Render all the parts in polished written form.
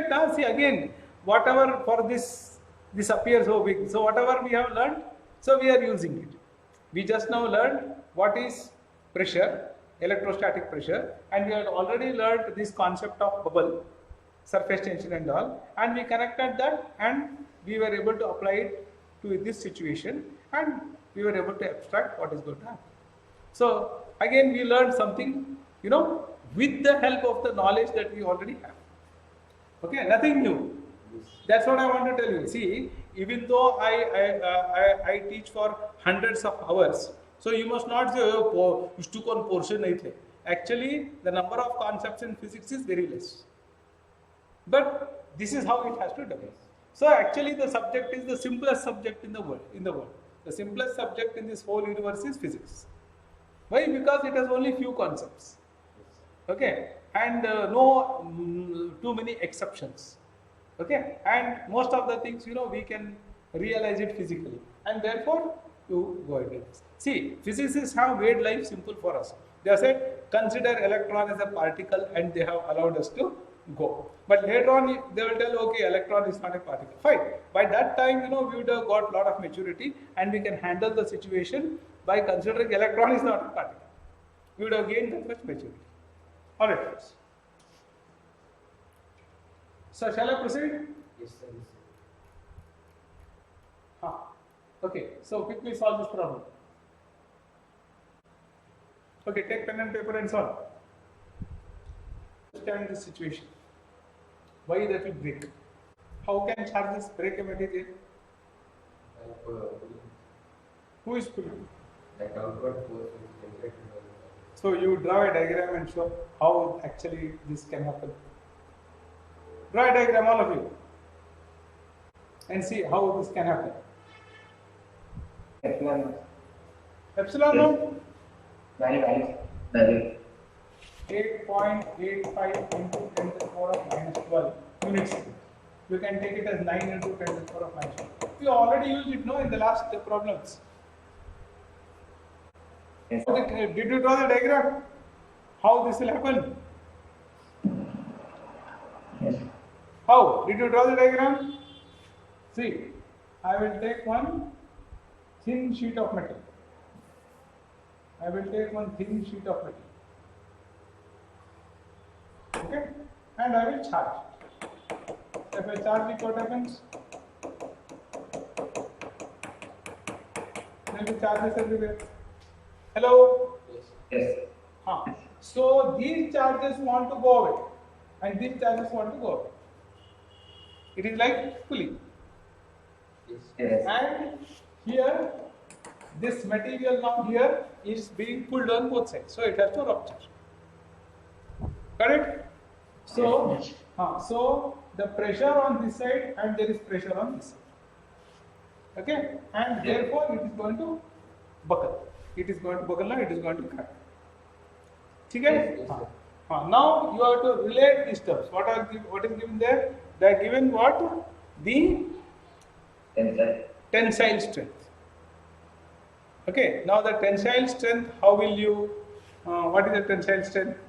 get, see again, whatever for this appears so big. So whatever we have learned, so we are using it. We just now learned what is pressure, electrostatic pressure, and we had already learned this concept of bubble, surface tension and all, and we connected that and we were able to apply it to this situation and we were able to abstract what is going to happen. So again we learned something, with the help of the knowledge that we already have. Okay, nothing new. That's what I want to tell you. See, even though I teach for hundreds of hours, so you must not say, oh, took on portion nahi the. Actually, the number of concepts in physics is very less. But this is how it has to develop. So actually, the subject is the simplest subject in the world. The simplest subject in this whole universe is physics. Why? Because it has only few concepts. Okay, and no too many exceptions. Okay, and most of the things we can realize it physically, and therefore you go into this. See, physicists have made life simple for us. They have said consider electron as a particle, and they have allowed us to go. But later on they will tell, okay, electron is not a particle. Fine. By that time we would have got a lot of maturity, and we can handle the situation by considering electron is not a particle. We would have gained that much maturity. Alright, friends. So shall I proceed? Yes, sir. Okay, so quickly solve this problem. Okay, take pen and paper and solve. Understand this situation. Why that will break? How can charges break a material? Who is pulling? Like outward force is generated by the. So you draw a diagram and show how actually this can happen. Draw a diagram, all of you, and see how this can happen. Epsilon. Epsilon naught? Value. 8.85 into 10 to the power of minus 12 units. You can take it as 9 into 10 to the power of minus 12. We already used it, no, in the last problems. Yes. Did you draw the diagram? How this will happen? Yes. How? Did you draw the diagram? See, I will take one thin sheet of metal. Okay? And I will charge. If I charge it, what happens? There will be charges everywhere. Hello? Yes. So these charges want to go away, and these charges want to go away. It is like pulling. Yes. And here, this material now here is being pulled on both sides, so it has to rupture. Correct? So, Yes. So the pressure on this side and there is pressure on this side. Okay? And therefore it is going to buckle. It is going to buckle now, it is going to crack. Okay? Yes, sir. Now you have to relate these terms. What is given there? They are given what? The tensile strength. Okay, now the tensile strength, how will you, what is the tensile strength?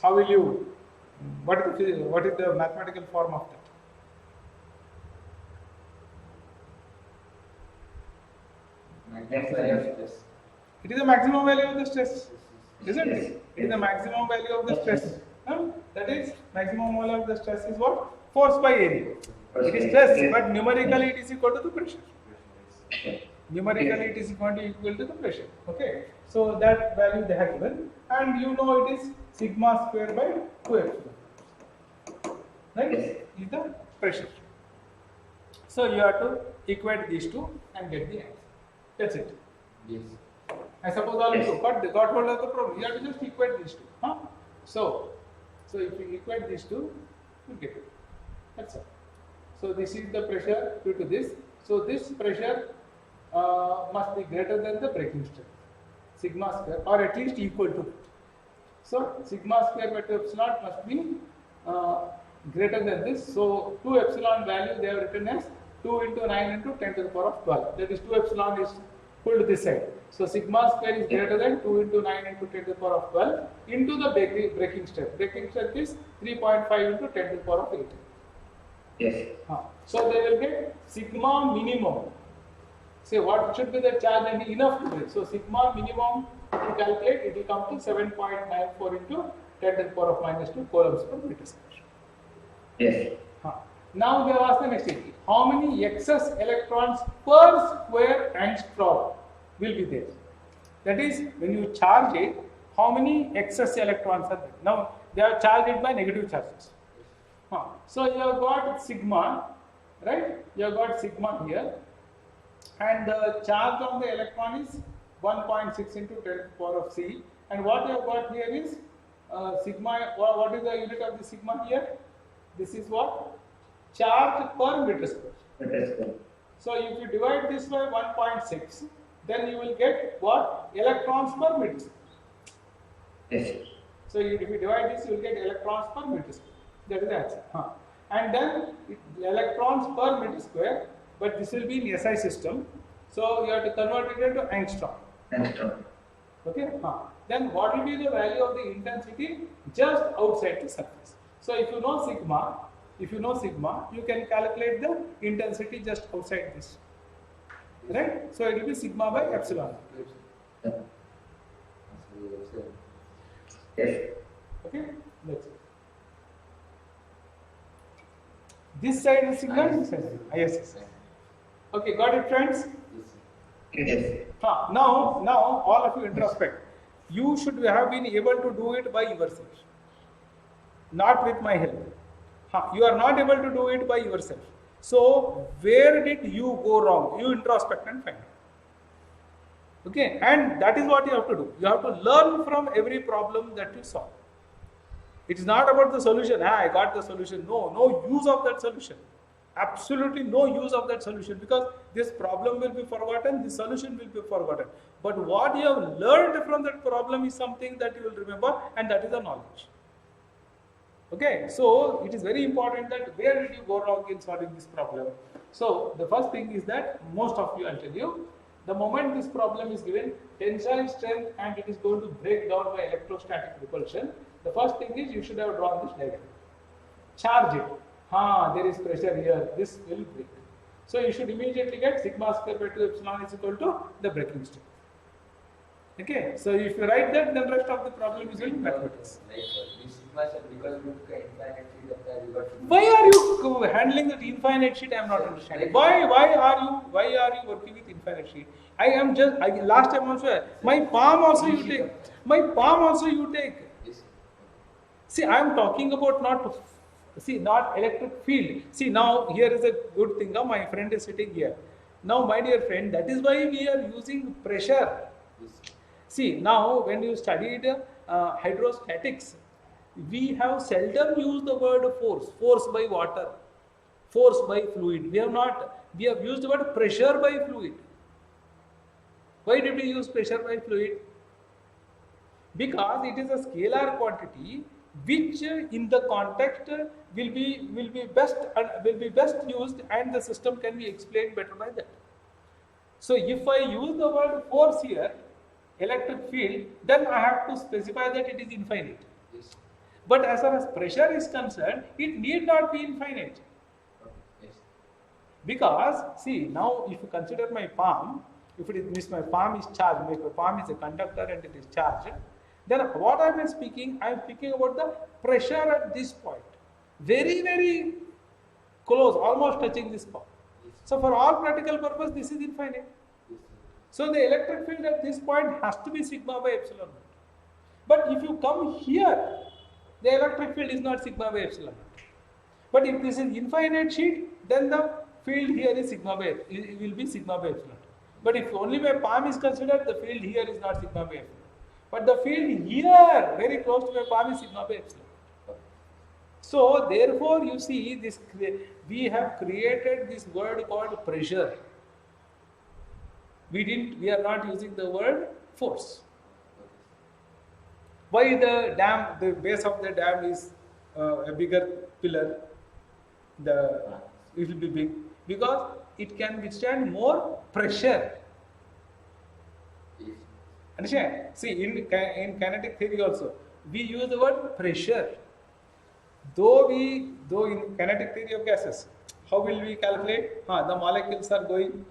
How will you, what is the mathematical form of that? Maximum value of stress. It is the maximum value of the stress, isn't Yes. it? It is the maximum value of the stress. That is, maximum value of the stress is what? Force by area. It is stress, but numerically it is equal to the pressure. Numerically it is equal to the pressure. Okay, so that value they have given, and you know it is sigma square by 2 epsilon. Right? Yes. Is the pressure. So you have to equate these two and get the answer. That's it. Yes. I suppose all of Yes. you got hold of the problem. You have to just equate these two. So if you equate these two, you get it. That's all. So this is the pressure due to this. So this pressure must be greater than the breaking strength, sigma square, or at least equal to that. So sigma square by 2 epsilon must be greater than this. So 2 epsilon value they have written as 2 into 9 into 10 to the power of 12. That is 2 epsilon is pulled this side. So sigma square is greater than 2 into 9 into 10 to the power of 12 into the breaking strength. Breaking strength is 3.5 into 10 to the power of 8. Yes. So they will get sigma minimum. Say what should be the charge and enough to break. So sigma minimum to calculate, it will come to 7.94 into 10 to the power of minus 2 coulombs per meter square. Yes. Now they have asked the next thing. How many excess electrons per square angstrom will be there? That is, when you charge it, how many excess electrons are there? Now they have charged it by negative charges. So you have got sigma, right? You have got sigma here, and the charge on the electron is 1.6 into 10 to the power of C. And what you have got here is sigma. What is the unit of the sigma here? This is what? Charge per meter square. Meter square. So if you divide this by 1.6, then you will get what? Electrons per meter square. Yes. So if you divide this, you will get electrons per meter square. That is the answer. And then electrons per meter square, but this will be in SI system. So you have to convert it into angstrom. Angstrom. Okay. Then what will be the value of the intensity just outside the surface? So if you know sigma, you can calculate the intensity just outside this. Right? So it will be sigma by epsilon. Yes. Okay? That's it. This side is sigma, this side is yes. Okay, got it, friends? Yes. Now all of you introspect. You should have been able to do it by yourself, not with my help. You are not able to do it by yourself. So where did you go wrong? You introspect and find out. Okay, and that is what you have to do. You have to learn from every problem that you solve. It is not about the solution. I got the solution. No use of that solution. Absolutely no use of that solution, because this problem will be forgotten, the solution will be forgotten. But what you have learned from that problem is something that you will remember, and that is the knowledge. Okay, so it is very important that where did you go wrong in solving this problem. So the first thing is that most of you, I'll tell you, the moment this problem is given tensile strength and it is going to break down by electrostatic repulsion, the first thing is you should have drawn this diagram. Charge it. There is pressure here, this will break. So you should immediately get sigma square by 2 epsilon is equal to the breaking strength. Okay, so if you write that, then rest of the problem is in mathematics. Because we took an infinite sheet of that, we got Why are you handling that infinite sheet? I am not understanding. Why are you working with infinite sheet? Last time also, my palm also you take. My palm also you take. See, I am talking about not electric field. See, now here is a good thing. Now my friend is sitting here. Now, my dear friend, that is why we are using pressure. See, now when you studied hydrostatics, we have seldom used the word force by water, force by fluid. We have used the word pressure by fluid. Why did we use pressure by fluid? Because it is a scalar quantity which in the context will be best used, and the system can be explained better by that. So if I use the word force here, electric field, then I have to specify that it is infinite. Yes. But as far as pressure is concerned, it need not be infinite. Yes. Because see, now if you consider my palm, if it means my palm is charged, my palm is a conductor and it is charged, then what I am speaking about the pressure at this point. Very, very close, almost touching this point. Yes. So for all practical purpose, this is infinite. Yes. So the electric field at this point has to be sigma by epsilon naught. But if you come here, the electric field is not sigma by epsilon naught. But if this is infinite sheet, then the field here is it will be sigma by epsilon naught. But if only my palm is considered, the field here is not sigma by epsilon. But the field here, very close to my palm, is sigma by epsilon. So therefore, you see, this we have created this word called pressure. We are not using the word force. Why the base of the dam is a bigger pillar? It will be big because it can withstand more pressure. Understand? See, in kinetic theory also, we use the word pressure. Though in kinetic theory of gases, how will we calculate? The molecules are going,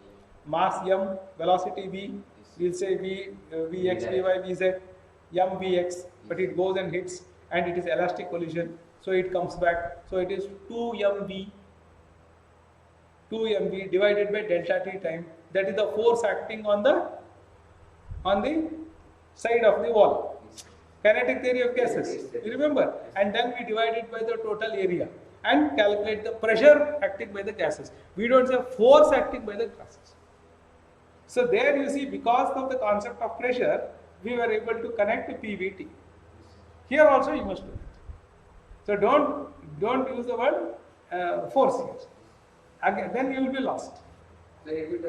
mass m, velocity v, we'll say vx, vy, vz, m vx, but it goes and hits, and it is elastic collision, so it comes back. So it is 2mv divided by delta t time. That is the force acting on the side of the wall. Kinetic theory of gases, you remember? And then we divide it by the total area and calculate the pressure acting by the gases. We don't say force acting by the gases. So there you see, because of the concept of pressure, we were able to connect PVT. Here also you must do it. So don't use the word force here. Again, then you will be lost. So if it